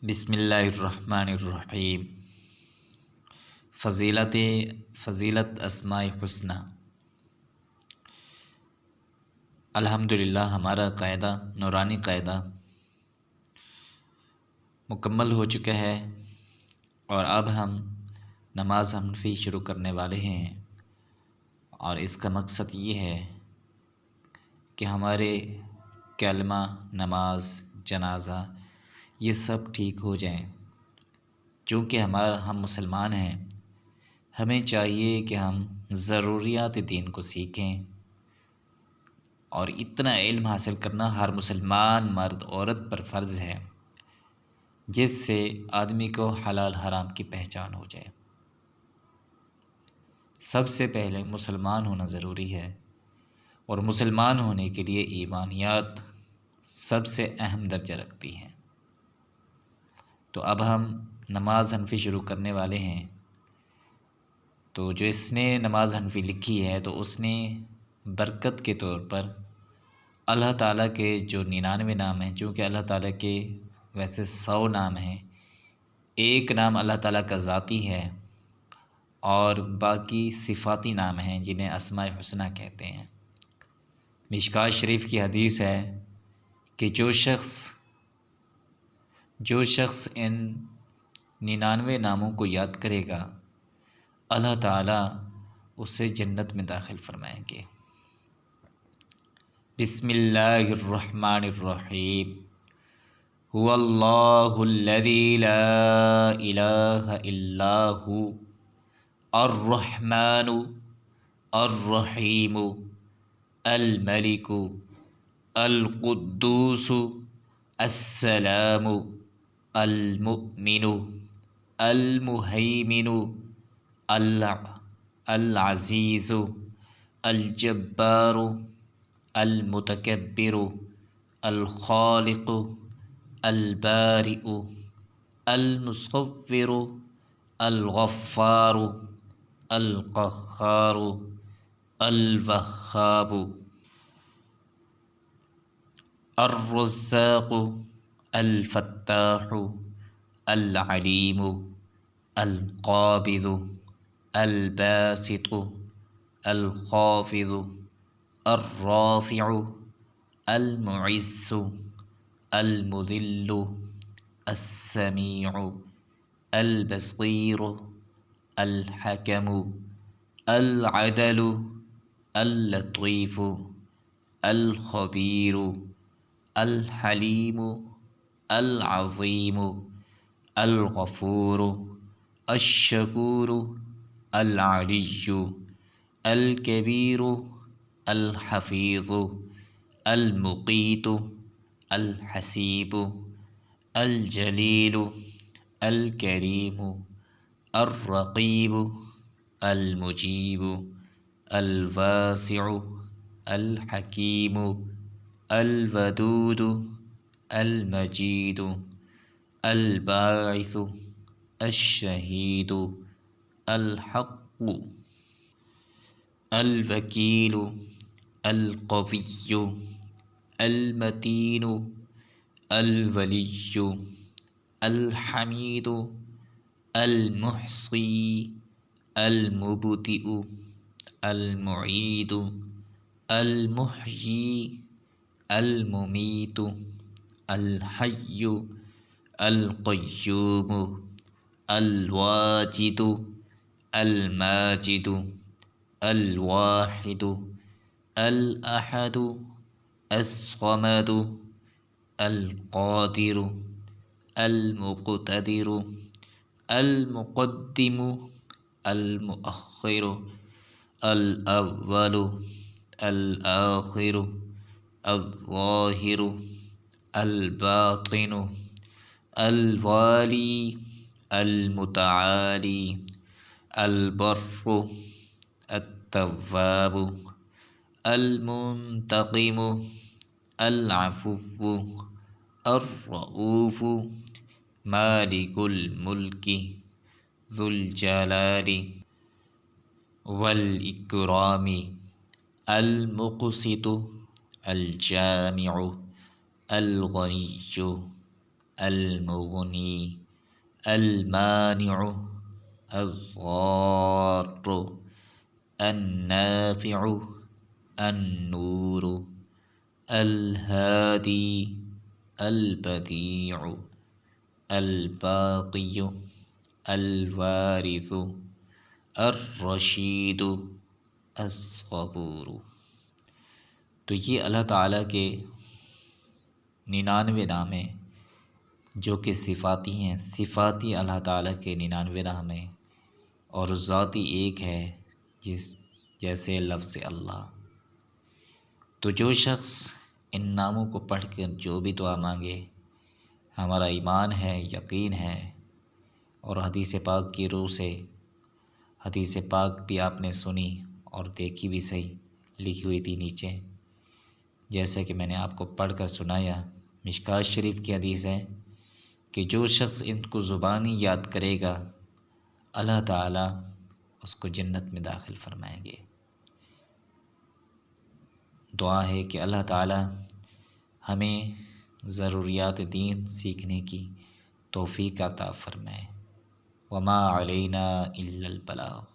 बिस्मिल्लाहिर्रहमानिर्रहीम। फ़ज़ीलत अस्माए हुस्ना। अल्हम्दुलिल्लाह हमारा क़ायदा नूरानी क़ायदा मुकम्मल हो चुका है और अब हम नमाज हनफ़ी शुरू करने वाले हैं। और इसका मकसद ये है कि हमारे कलमा, नमाज, जनाज़ा ये सब ठीक हो जाएं। चूँकि हम मुसलमान हैं, हमें चाहिए कि हम ज़रूरियात दीन को सीखें और इतना इल्म हासिल करना हर मुसलमान मर्द औरत पर फ़र्ज़ है जिससे आदमी को हलाल हराम की पहचान हो जाए। सबसे पहले मुसलमान होना ज़रूरी है और मुसलमान होने के लिए ईमानियात सबसे अहम दर्जा रखती हैं। तो अब हम नमाज हनफ़ी शुरू करने वाले हैं। तो जो इसने नमाज हनफ़ी लिखी है तो उसने बरकत के तौर पर अल्लाह ताला के जो 99 नाम हैं, चूँकि अल्लाह ताला के वैसे 100 नाम हैं, एक नाम अल्लाह ताला का ज़ाती है और बाकी सिफ़ाती नाम हैं जिन्हें अस्माए हुस्ना कहते हैं। मिशकात शरीफ की हदीस है कि जो शख्स इन 99 नामों को याद करेगा अल्लाह ताला उसे जन्नत में दाखिल फरमाएंगे। बिस्मिल्लाहिर्रहमानिर्रहीम। हुवल्लाहुल्लज़ी ला इलाहा इल्ला हु अर्रहमानु अर्रहीमु अल मलिकु अल कुद्दूसु अस्सलामु अल मुअ्मिनु अल मुहैमिनु अल अज़ीज़ु अल जब्बारु अल मुतकब्बिरु अल खालिक़ु अल बारिउ अल मुसव्विरु अल गफ़्फ़ारु अल क़ह्हारु अल वह्हाबु अर रज़्ज़ाक़ु अल फ़त्ताहु अल अलीमु अल क़ाबिज़ु अल बासितु अल ख़ाफ़िज़ु अर राफ़िउ अल मुइज़्ज़ु अल मुज़िल्लु अस समीउ अल बसीरु अल हकमु अल अदलु अल लतीफ़ु अल ख़बीरु अल हलीमु अल अज़ीमु अल गफ़ूरु अश शकूरु अल अलिय्यु अल कबीरु अल हफ़ीज़ु अल मुक़ीतु अल हसीबु अल जलीलु अल करीमु अर रक़ीबु अल मुजीबु अल वासिउ अल हकीमु अल वदूदु अल मजीदु अल बाइसु अश शहीदु अल हक़्क़ु अल वकीलु अल क़विय्यु अल मतीनु अल वलिय्यु अल हमीदु अल मुहसी अल मुबदिउ अल मुईदु अल मुहयी अल मुमीतु अल हय्यु अल क़य्यूमु अल वाजिदु अल माजिदु अल वाहिदु अल अहदु अस्समदु अल क़ादिरु अल मुक़तदिरु अल मुक़द्दिमु अल मुअख़्ख़िरु अल अव्वलु अल आख़िरु अल ज़ाहिरु अल बातिनु अल वाली अल मुतआली अल बर्रु अत तव्वाबु अल मुंतक़िमु अल अफ़ुव्वु अर रऊफ़ु मालिकुल मुल्की ज़ुल जलाली वल इकरामी अल मुक़सितु अल जामिउ अल गनिय्यु अल-मुग़नी, अल-मानिउ, अज़-ज़ारु, अन-नाफ़िउ, अन-नूरु, अल-हादी, अल-बदीउ, अल-बाक़ियु, अल-वारिसु, अर्रशीदु, अस्सबूरु। तो ये अल्लाह ताला के 99 नाम हैं जो कि सिफ़ाती हैं। सिफ़ाती अल्लाह ताला के 99 नाम हैं और ज़ाती एक है जैसे लफ्ज़ अल्लाह। तो जो शख्स इन नामों को पढ़ कर जो भी दुआ मांगे, हमारा ईमान है, यकीन है और हदीस पाक की रूह से, हदीस पाक भी आपने सुनी और देखी भी सही, लिखी हुई थी नीचे, जैसे कि मैंने आपको पढ़ कर सुनाया। मिशकात शरीफ की हदीस है कि जो शख्स इनको ज़ुबानी याद करेगा, अल्लाह ताला उसको जन्नत में दाखिल फरमाएंगे। दुआ है कि अल्लाह ताला हमें ज़रूरियात दीन सीखने की तौफ़ीक़ अता फ़रमाए। वमा अलैना इल्लल बलाग।